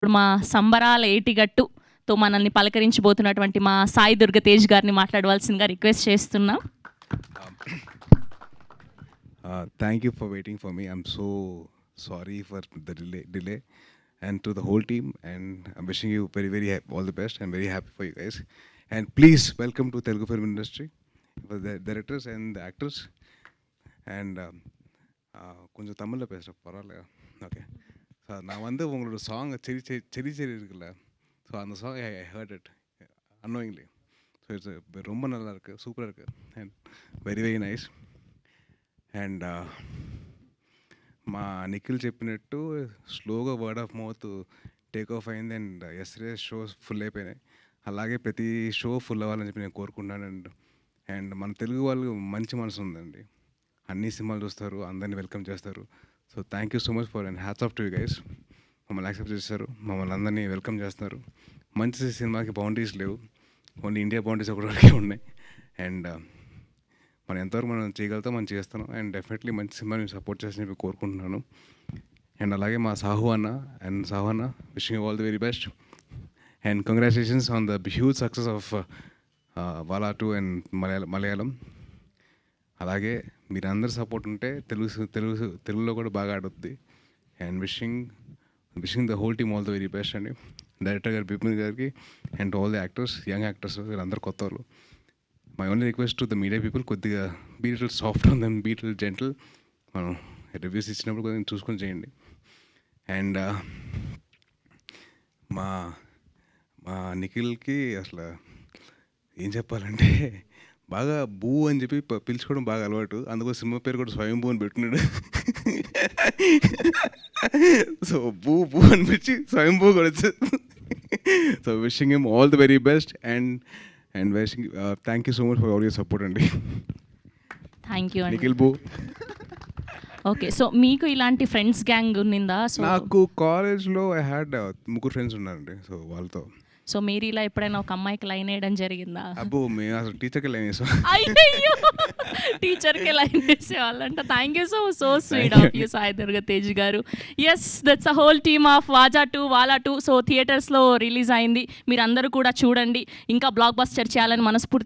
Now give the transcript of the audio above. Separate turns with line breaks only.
ఇప్పుడు మా సంబరాల ఏటిగట్టుతో మనల్ని పలకరించబోతున్నటువంటి మా సాయి దుర్గ తేజ్ గారిని మాట్లాడవలసిందిగా రిక్వెస్ట్ చేస్తున్నాం.
Thank you for waiting for me. I'm so sorry for the delay, and to the whole team. And I'm wishing you very all the best. I'm very happy for you guys. And please welcome to Telugu film industry, for the directors and the actors. And கொஞ்சம் தமிழில் பேசுகிறேன் பரவாயில்ல. Okay, so நான் வந்து உங்களோட song செரி செரி செரி இருக்குல்ல, ஸோ அந்த song I heard it annoyingly. So it's ரொம்ப நல்லா இருக்குது, சூப்பராக இருக்குது, அண்ட் வெரி నైస్. అండ్ మా నిఖిల్ చెప్పినట్టు స్లోగా word of mouth take off అయింది. అండ్ ఎస్రే షోస్ ఫుల్ అయిపోయినాయి. అలాగే ప్రతి షో ఫుల్ అవ్వాలని చెప్పి నేను కోరుకుంటున్నాను. అండ్ మన తెలుగు వాళ్ళు మంచి మనసు ఉందండి, అన్ని సినిమాలు చూస్తారు, అందరినీ వెల్కమ్ చేస్తారు. So thank you so much for and hats off to you guys. మమ్మల్ని యాక్సెప్ట్ చేస్తారు, మమ్మల్ని అందరినీ వెల్కమ్ చేస్తున్నారు. మంచి సినిమాకి బౌండరీస్ లేవు, ఓన్లీ ఇండియా బౌండరీస్ ఒకటికే ఉన్నాయి. అండ్ మనం ఎంతవరకు మనం చేయగలుగుతాం మనం చేస్తాను. అండ్ డెఫినెట్లీ మంచి సినిమాని సపోర్ట్ చేసి కోరుకుంటున్నాను. అండ్ అలాగే మా సాహు అన్న wishing you all the very best. And congratulations on the huge success of Vaala 2 and Malayalam. అలాగే మీరు అందరు సపోర్ట్ ఉంటే తెలుగులో కూడా బాగా ఆడుద్ది. And wishing the whole team all the very best అండి. డైరెక్టర్ గారు బిపిన్ గారికి and all the actors, young actors, వీళ్ళందరూ కొత్త వాళ్ళు. My only request to the media people, కొద్దిగా be little soft on them, be little gentle. మనం reviews ఇచ్చినప్పుడు కొద్దిగా చూసుకొని చేయండి. అండ్ మా నిఖిల్కి అసలు ఏం చెప్పాలంటే బాగా బూ అని చెప్పి పిలుచుకోవడం బాగా అలవాటు. అందుకో సినిమా పేరు కూడా స్వయంభూ అని పెట్టుకున్నాడు. సో బూ అనిపించి స్వయంభూ కూడా వచ్చేది. So wishing him all the very best. And wishing thank you so much for all your support అండి.
థ్యాంక్ యూ
నిఖిల్ బూ.
ఓకే, సో మీకు ఇలాంటి ఫ్రెండ్స్ గ్యాంగ్ ఉన్నిందా? సో
నాకు కాలేజ్లో ఐ హ్యాడ్ 3 ఫ్రెండ్స్ ఉన్నారండి. సో వాళ్ళతో
సో మీరు ఇలా ఎప్పుడైనా ఒక అమ్మాయికి లైన్ వేయడం జరిగిందా?
అబ్బో మేము అసలు టీచర్కి లైన్ వేసాం.
అయ్యో, టీచర్కి లైన్ వేసేవాళ్ళంట. Thank you so sweet of you Sai Durga Tej గారు. Yes, that's a whole team of Vaazha 2 Vaala 2. So థియేటర్స్లో రిలీజ్ అయింది, మీరు అందరూ కూడా చూడండి. ఇంకా బ్లాక్ బస్టర్ చేయాలని మనస్ఫూర్తి